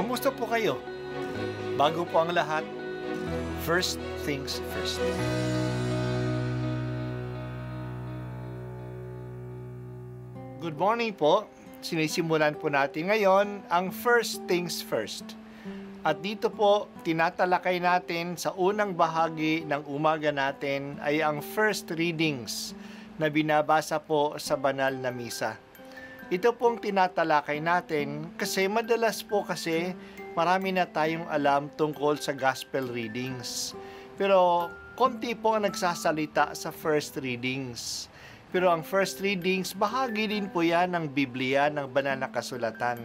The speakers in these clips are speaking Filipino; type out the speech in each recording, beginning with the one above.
Kamusta po kayo? Bago po ang lahat, first things first. Good morning po. Sinisimulan po natin ngayon ang first things first. At dito po, tinatalakay natin sa unang bahagi ng umaga natin ay ang first readings na binabasa po sa banal na misa. Ito pong tinatalakay natin kasi madalas po marami na tayong alam tungkol sa gospel readings. Pero konti po ang nagsasalita sa first readings. Pero ang first readings, bahagi din po yan ng Biblia, ng banal na kasulatan.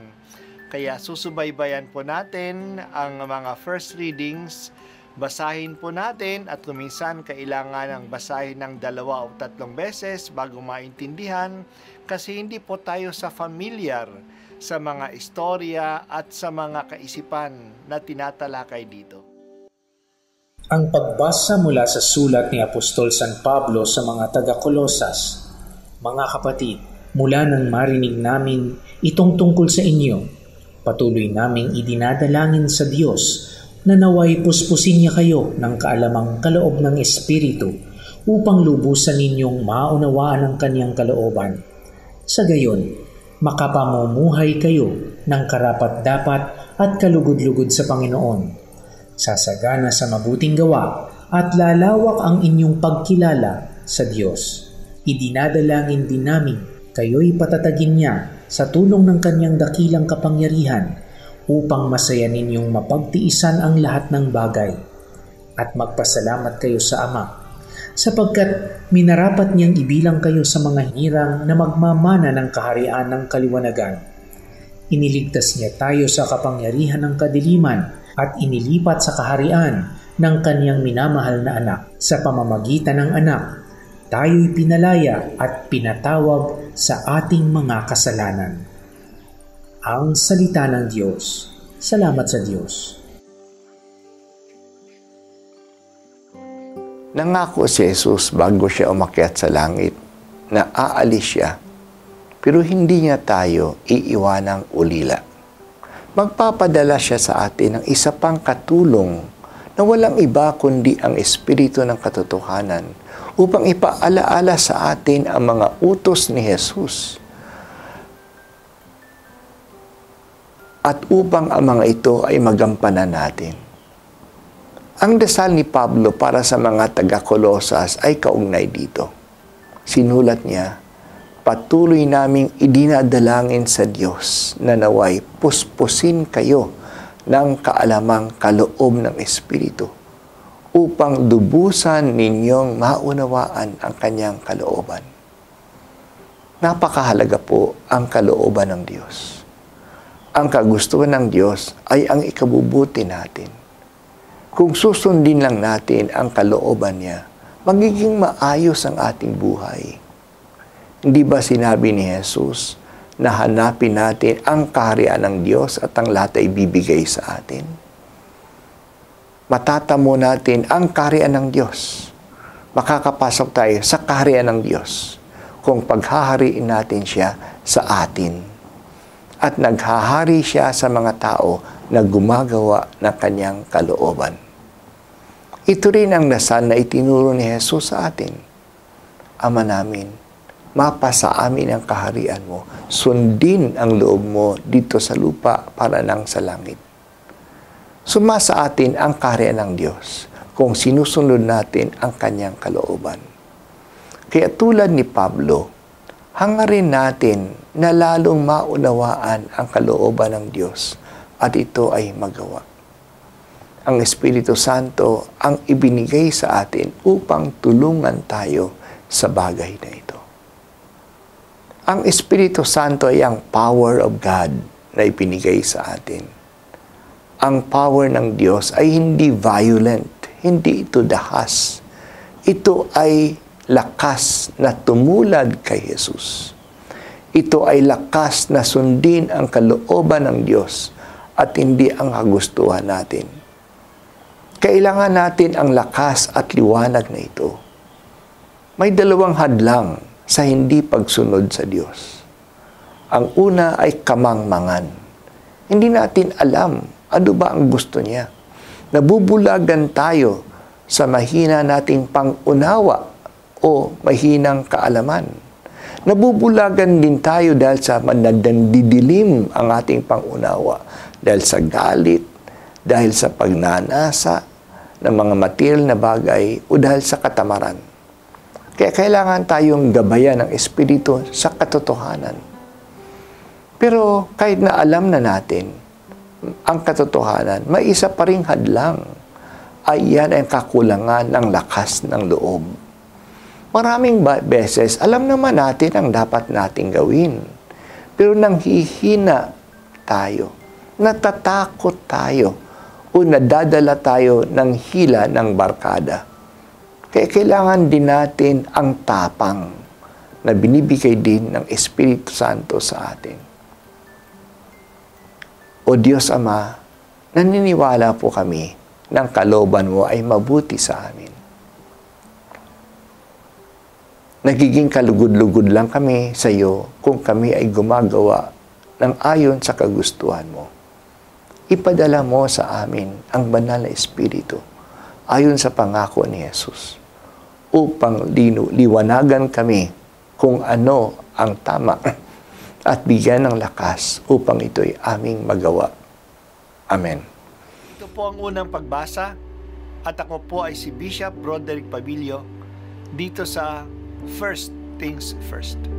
Kaya susubaybayan po natin ang mga first readings, basahin po natin at kuminsan kailangan ng basahin ng 2 o 3 beses bago maintindihan kasi hindi po tayo familiar sa mga istorya at sa mga kaisipan na tinatalakay dito. Ang pagbasa mula sa sulat ni Apostol San Pablo sa mga taga-Kolosas. Mga kapatid, mula nang marinig namin itong tungkol sa inyo, patuloy naming idinadalangin sa Diyos na naway puspusin niya kayo ng kaalamang kaloob ng Espiritu upang lubusan ninyong maunawaan ang kanyang kalooban. Sa gayon, makapamumuhay kayo ng karapat-dapat at kalugod-lugod sa Panginoon. Sasagana sa mabuting gawa at lalawak ang inyong pagkilala sa Diyos. Idinadalangin din namin kayo'y patatagin niya sa tulong ng kanyang dakilang kapangyarihan upang masaya ninyong mapagtiisan ang lahat ng bagay at magpasalamat kayo sa Ama sapagkat minarapat niyang ibilang kayo sa mga hirang na magmamana ng kaharian ng kaliwanagan. Iniligtas niya tayo sa kapangyarihan ng kadiliman at inilipat sa kaharian ng kanyang minamahal na anak. Sa pamamagitan ng anak, tayo'y pinalaya at pinatawag sa ating mga kasalanan. Ang salita ng Diyos. Salamat sa Diyos. Nangako si Jesus bago siya umakyat sa langit na aalis siya, pero hindi niya tayo iiwanang ulila. Magpapadala siya sa atin ng isa pang katulong na walang iba kundi ang Espiritu ng katotohanan upang ipaalaala sa atin ang mga utos ni Jesus. At upang ang mga ito ay magampanan natin. Ang dasal ni Pablo para sa mga taga-Kolosas ay kaugnay dito. Sinulat niya, patuloy naming idinadalangin sa Diyos na naway puspusin kayo ng kaalamang kaloob ng Espiritu upang dubusan ninyong maunawaan ang kanyang kalooban. Napakahalaga po ang kalooban ng Diyos. Ang kagustuhan ng Diyos ay ang ikabubuti natin. Kung susundin lang natin ang kalooban niya, magiging maayos ang ating buhay. Hindi ba sinabi ni Jesus na hanapin natin ang kaharian ng Diyos at ang lahat ay bibigay sa atin? Matatamo natin ang kaharian ng Diyos. Makakapasok tayo sa kaharian ng Diyos kung paghahariin natin siya sa atin. At naghahari siya sa mga tao na gumagawa ng kanyang kalooban. Ito rin ang dasal na itinuro ni Jesus sa atin. Ama namin, mapasa amin ang kaharian mo, sundin ang loob mo dito sa lupa para nang sa langit. Sumasa atin ang kaharian ng Diyos kung sinusunod natin ang kanyang kalooban. Kaya tulad ni Pablo, hangarin natin na lalong maunawaan ang kalooban ng Diyos at ito ay magawa. Ang Espiritu Santo ang ibinigay sa atin upang tulungan tayo sa bagay na ito. Ang Espiritu Santo ay ang power of God na ibinigay sa atin. Ang power ng Diyos ay hindi violent, hindi ito dahas. Ito ay lakas na tumulad kay Jesus. Ito ay lakas na sundin ang kalooban ng Diyos at hindi ang kagustuhan natin. Kailangan natin ang lakas at liwanag na ito. May 2 hadlang sa hindi pagsunod sa Diyos. Ang una ay kamangmangan. Hindi natin alam ano ba ang gusto niya. Nabubulagan tayo sa mahina nating pangunawa o mahinang kaalaman. Nabubulagan din tayo dahil sa nandidilim ang ating pangunawa, dahil sa galit, dahil sa pagnanasa ng mga material na bagay o dahil sa katamaran. Kaya kailangan tayong gabayan ng Espiritu sa katotohanan. Pero kahit na alam na natin ang katotohanan, may isa pa ring hadlang. Ay yan ang kakulangan ng lakas ng loob. Maraming beses, alam naman natin ang dapat nating gawin. Pero nanghihina tayo, natatakot tayo, o nadadala tayo ng hila ng barkada. Kaya kailangan din natin ang tapang na binibigay din ng Espiritu Santo sa atin. O Diyos Ama, naniniwala po kami ng kalooban mo ay mabuti sa amin. Nagiging kalugod-lugod lang kami sa iyo kung kami ay gumagawa ng ayon sa kagustuhan mo. Ipadala mo sa amin ang banal na Espiritu ayon sa pangako ni Jesus upang liwanagan kami kung ano ang tama at bigyan ng lakas upang ito'y aming magawa. Amen. Ito po ang unang pagbasa at ako po ay si Bishop Broderick Pabilio dito sa First Things First.